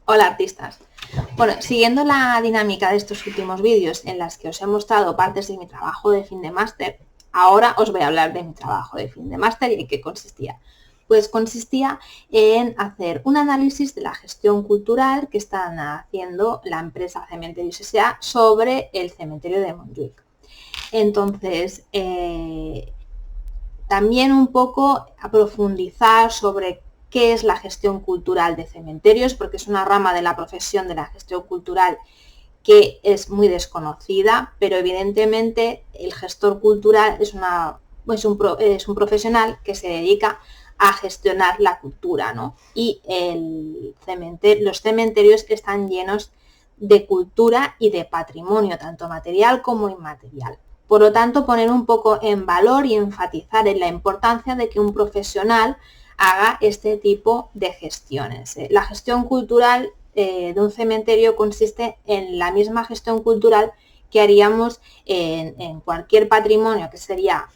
Hola artistas. Bueno, siguiendo la dinámica de estos últimos vídeos en las que os he mostrado partes de mi trabajo de fin de máster, ahora os voy a hablar de mi trabajo de fin de máster y en qué consistía. Pues consistía en hacer un análisis de la gestión cultural que están haciendo la empresa Cementerios S.A. sobre el cementerio de Montjuic. Entonces, también un poco a profundizar sobre qué es la gestión cultural de cementerios, porque es una rama de la profesión de la gestión cultural que es muy desconocida, pero evidentemente el gestor cultural es un profesional que se dedica a gestionar la cultura, ¿no? Y los cementerios están llenos de cultura y de patrimonio, tanto material como inmaterial. Por lo tanto, poner un poco en valor y enfatizar en la importancia de que un profesional haga este tipo de gestiones. La gestión cultural de un cementerio consiste en la misma gestión cultural que haríamos en cualquier patrimonio, que sería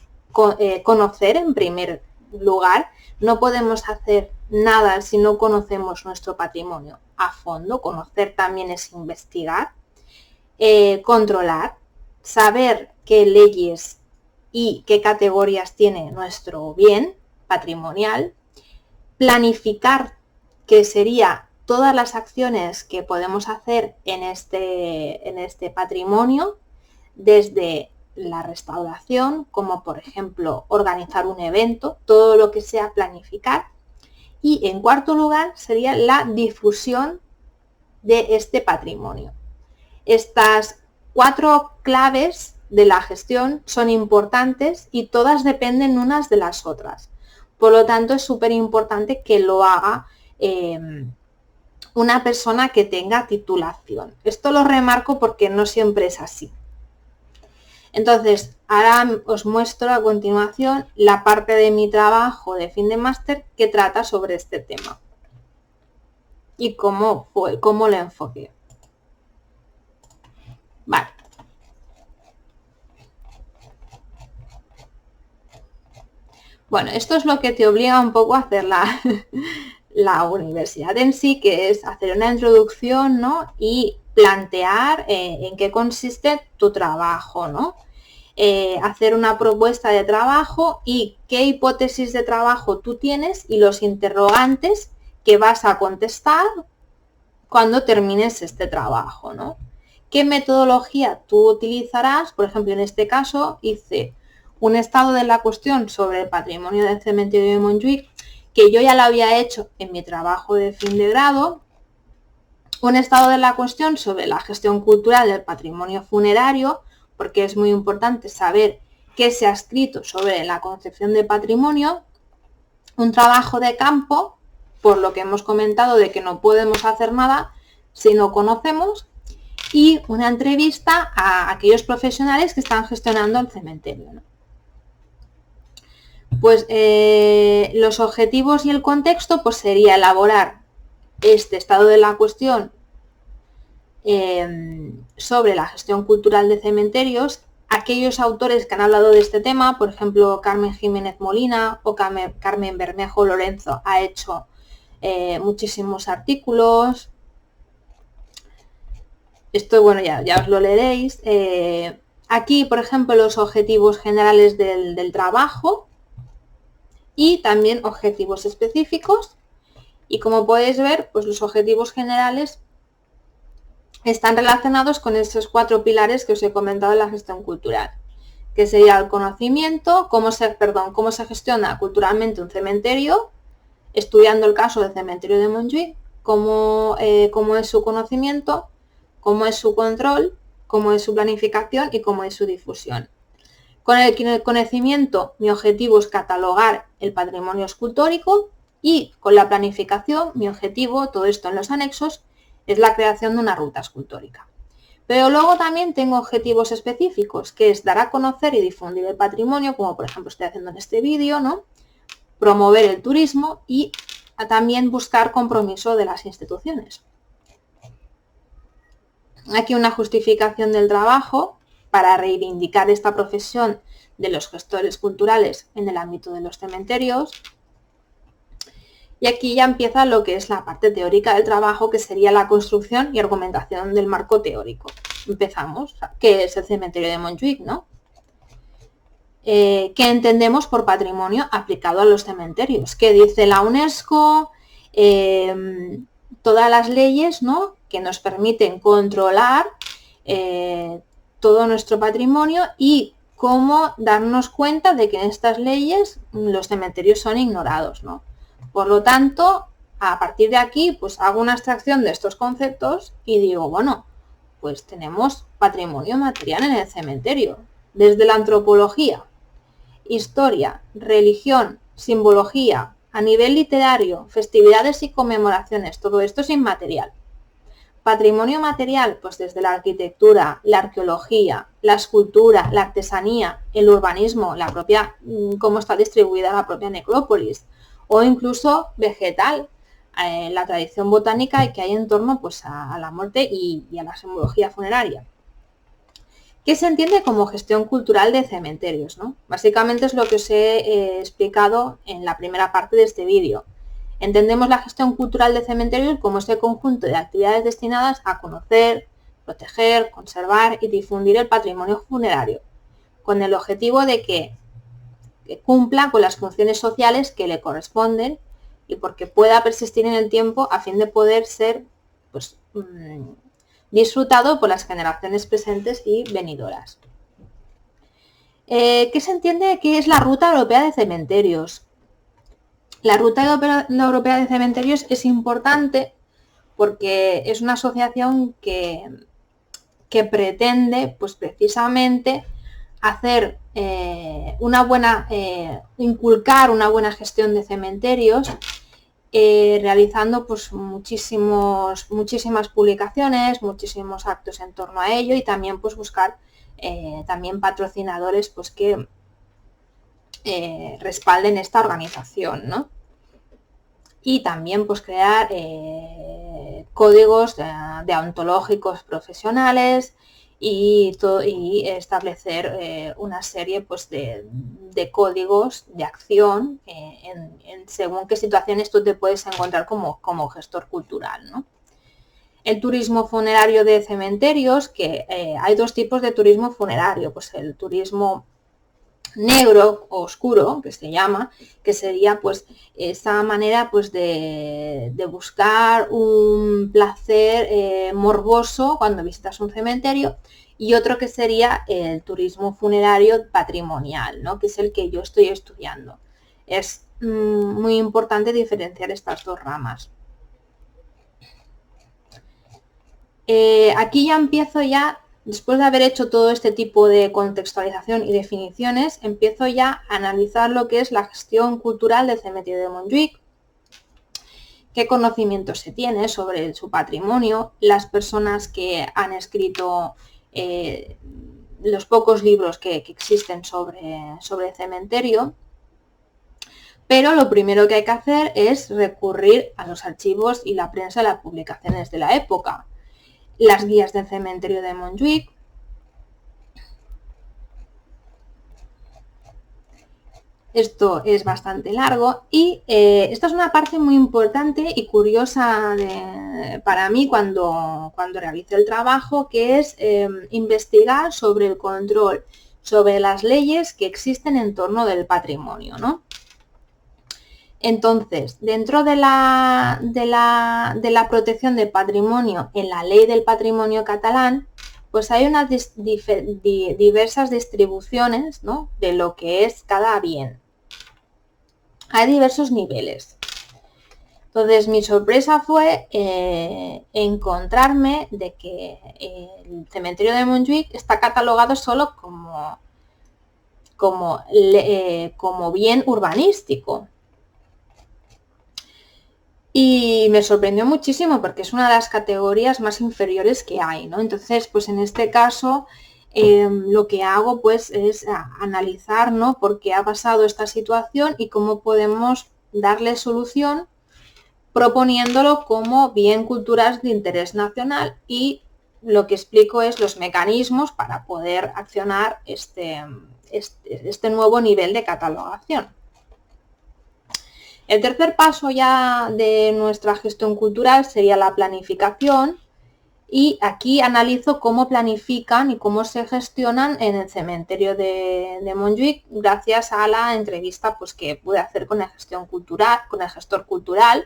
conocer en primer lugar. No podemos hacer nada si no conocemos nuestro patrimonio a fondo. Conocer también es investigar, controlar, saber qué leyes y qué categorías tiene nuestro bien patrimonial, planificar, que sería todas las acciones que podemos hacer en este patrimonio, desde la restauración, como por ejemplo organizar un evento, todo lo que sea planificar. Y en cuarto lugar sería la difusión de este patrimonio. Estas 4 claves de la gestión son importantes y todas dependen unas de las otras. Por lo tanto, es súper importante que lo haga una persona que tenga titulación. Esto lo remarco porque no siempre es así. Entonces, ahora os muestro a continuación la parte de mi trabajo de fin de máster que trata sobre este tema y cómo lo enfoqué. Vale. Bueno, esto es lo que te obliga un poco a hacer la universidad en sí, que es hacer una introducción, ¿no? Y plantear en qué consiste tu trabajo, ¿no? Hacer una propuesta de trabajo y qué hipótesis de trabajo tú tienes y los interrogantes que vas a contestar cuando termines este trabajo, ¿no? ¿Qué metodología tú utilizarás? Por ejemplo, en este caso hice un estado de la cuestión sobre el patrimonio del cementerio de Montjuic, que yo ya lo había hecho en mi trabajo de fin de grado, un estado de la cuestión sobre la gestión cultural del patrimonio funerario, porque es muy importante saber qué se ha escrito sobre la concepción de patrimonio, un trabajo de campo, por lo que hemos comentado de que no podemos hacer nada si no conocemos, y una entrevista a aquellos profesionales que están gestionando el cementerio, ¿no? Pues los objetivos y el contexto pues sería elaborar este estado de la cuestión sobre la gestión cultural de cementerios. Aquellos autores que han hablado de este tema, por ejemplo, Carmen Jiménez Molina o Carmen Bermejo Lorenzo, ha hecho muchísimos artículos. Esto, bueno, ya os lo leeréis. Aquí, por ejemplo, los objetivos generales del trabajo y también objetivos específicos. Y como podéis ver, pues los objetivos generales están relacionados con esos 4 pilares que os he comentado en la gestión cultural, que sería el conocimiento, cómo se gestiona culturalmente un cementerio, estudiando el caso del cementerio de Montjuic, cómo es su conocimiento, cómo es su control, cómo es su planificación y cómo es su difusión. Con el conocimiento, mi objetivo es catalogar el patrimonio escultórico, y con la planificación, mi objetivo, todo esto en los anexos, es la creación de una ruta escultórica. Pero luego también tengo objetivos específicos, que es dar a conocer y difundir el patrimonio, como por ejemplo estoy haciendo en este vídeo, ¿no? Promover el turismo y también buscar compromiso de las instituciones. Aquí una justificación del trabajo para reivindicar esta profesión de los gestores culturales en el ámbito de los cementerios. Y aquí ya empieza lo que es la parte teórica del trabajo, que sería la construcción y argumentación del marco teórico. Empezamos. ¿Qué es el cementerio de Montjuic, no? ¿Qué entendemos por patrimonio aplicado a los cementerios? ¿Qué dice la UNESCO? Todas las leyes, ¿no?, que nos permiten controlar todo nuestro patrimonio y cómo darnos cuenta de que en estas leyes los cementerios son ignorados, ¿no? Por lo tanto, a partir de aquí, pues hago una abstracción de estos conceptos y digo, bueno, pues tenemos patrimonio material en el cementerio, desde la antropología, historia, religión, simbología, a nivel literario, festividades y conmemoraciones, todo esto es inmaterial. Patrimonio material, pues desde la arquitectura, la arqueología, la escultura, la artesanía, el urbanismo, la propia, cómo está distribuida la propia necrópolis, o incluso vegetal, la tradición botánica que hay en torno, pues, a la muerte y a la simbología funeraria. ¿Qué se entiende como gestión cultural de cementerios, ¿no? Básicamente es lo que os he explicado en la primera parte de este vídeo. Entendemos la gestión cultural de cementerios como ese conjunto de actividades destinadas a conocer, proteger, conservar y difundir el patrimonio funerario, con el objetivo de que cumpla con las funciones sociales que le corresponden y porque pueda persistir en el tiempo a fin de poder ser, pues, disfrutado por las generaciones presentes y venideras. ¿Qué se entiende que es la Ruta Europea de Cementerios? La Ruta Europea de Cementerios es importante porque es una asociación que pretende, pues, precisamente hacer inculcar una buena gestión de cementerios, realizando, pues, muchísimas publicaciones, muchísimos actos en torno a ello, y también, pues, buscar también patrocinadores, pues, que respalden esta organización, ¿no? Y también, pues, crear códigos deontológicos profesionales y establecer una serie, pues, de códigos de acción según qué situaciones tú te puedes encontrar como gestor cultural, ¿no? El turismo funerario de cementerios, que hay dos tipos de turismo funerario, pues el turismo negro o oscuro, que se llama, que sería, pues, esa manera, pues, de buscar un placer morboso cuando visitas un cementerio, y otro que sería el turismo funerario patrimonial, ¿no?, que es el que yo estoy estudiando. Es muy importante diferenciar estas dos ramas. Aquí ya empiezo después de haber hecho todo este tipo de contextualización y definiciones, empiezo ya a analizar lo que es la gestión cultural del cementerio de Montjuic, qué conocimiento se tiene sobre su patrimonio, las personas que han escrito los pocos libros que existen sobre el cementerio. Pero lo primero que hay que hacer es recurrir a los archivos y la prensa y las publicaciones de la época. Las guías del cementerio de Montjuic, esto es bastante largo, y esta es una parte muy importante y curiosa para mí cuando realicé el trabajo, que es investigar sobre el control, sobre las leyes que existen en torno del patrimonio, ¿no? Entonces, dentro de la protección del patrimonio en la Ley del Patrimonio catalán, pues hay unas diversas distribuciones, ¿no?, de lo que es cada bien. Hay diversos niveles. Entonces, mi sorpresa fue encontrarme de que el cementerio de Montjuic está catalogado solo como bien urbanístico. Y me sorprendió muchísimo porque es una de las categorías más inferiores que hay, ¿no? Entonces, pues en este caso, lo que hago, pues, es analizar, ¿no?, por qué ha pasado esta situación y cómo podemos darle solución proponiéndolo como bien cultural de interés nacional, y lo que explico es los mecanismos para poder accionar este nuevo nivel de catalogación. El tercer paso ya de nuestra gestión cultural sería la planificación, y aquí analizo cómo planifican y cómo se gestionan en el cementerio de Montjuïc, gracias a la entrevista pues, que pude hacer con el gestor cultural.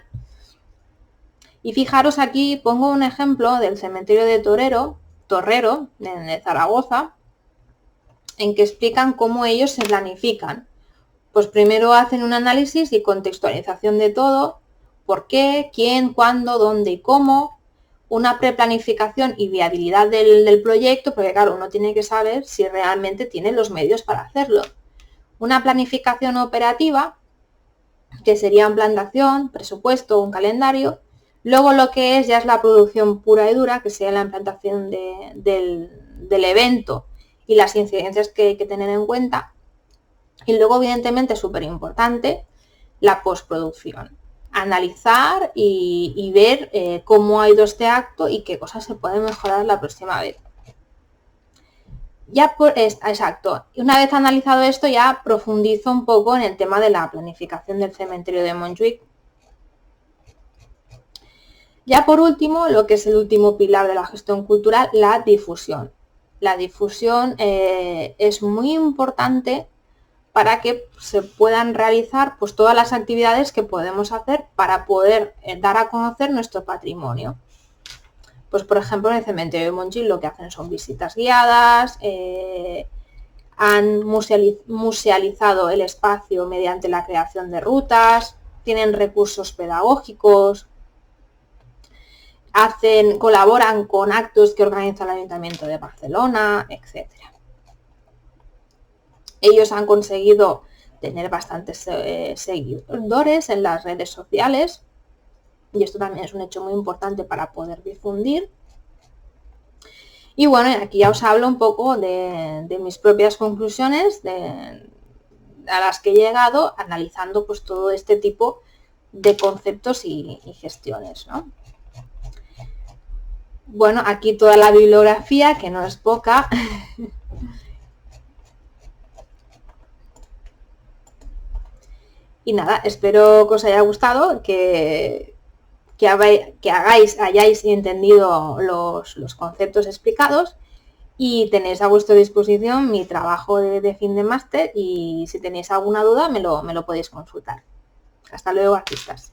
Y fijaros, aquí pongo un ejemplo del cementerio de Torrero, de Zaragoza, en que explican cómo ellos se planifican. Pues primero hacen un análisis y contextualización de todo, por qué, quién, cuándo, dónde y cómo, una preplanificación y viabilidad del proyecto, porque claro, uno tiene que saber si realmente tiene los medios para hacerlo. Una planificación operativa, que sería un plan de acción, presupuesto, un calendario. Luego lo que ya es la producción pura y dura, que sería la implantación del evento y las incidencias que hay que tener en cuenta. Y luego, evidentemente, súper importante, la postproducción. Analizar y ver cómo ha ido este acto y qué cosas se pueden mejorar la próxima vez. Exacto. Una vez analizado esto, ya profundizo un poco en el tema de la planificación del cementerio de Montjuïc. Ya por último, lo que es el último pilar de la gestión cultural, la difusión. La difusión es muy importante para que se puedan realizar pues, todas las actividades que podemos hacer para poder dar a conocer nuestro patrimonio. Pues por ejemplo, en el cementerio de Montjuïc lo que hacen son visitas guiadas, han musealizado el espacio mediante la creación de rutas, tienen recursos pedagógicos, colaboran con actos que organiza el Ayuntamiento de Barcelona, etc. Ellos han conseguido tener bastantes seguidores en las redes sociales, y esto también es un hecho muy importante para poder difundir. Y bueno, aquí ya os hablo un poco de mis propias conclusiones a las que he llegado analizando pues todo este tipo de conceptos y gestiones, ¿no? Bueno, aquí toda la bibliografía, que no es poca. Y nada, espero que os haya gustado, que hayáis entendido los conceptos explicados, y tenéis a vuestra disposición mi trabajo de fin de máster, y si tenéis alguna duda me lo podéis consultar. Hasta luego, artistas.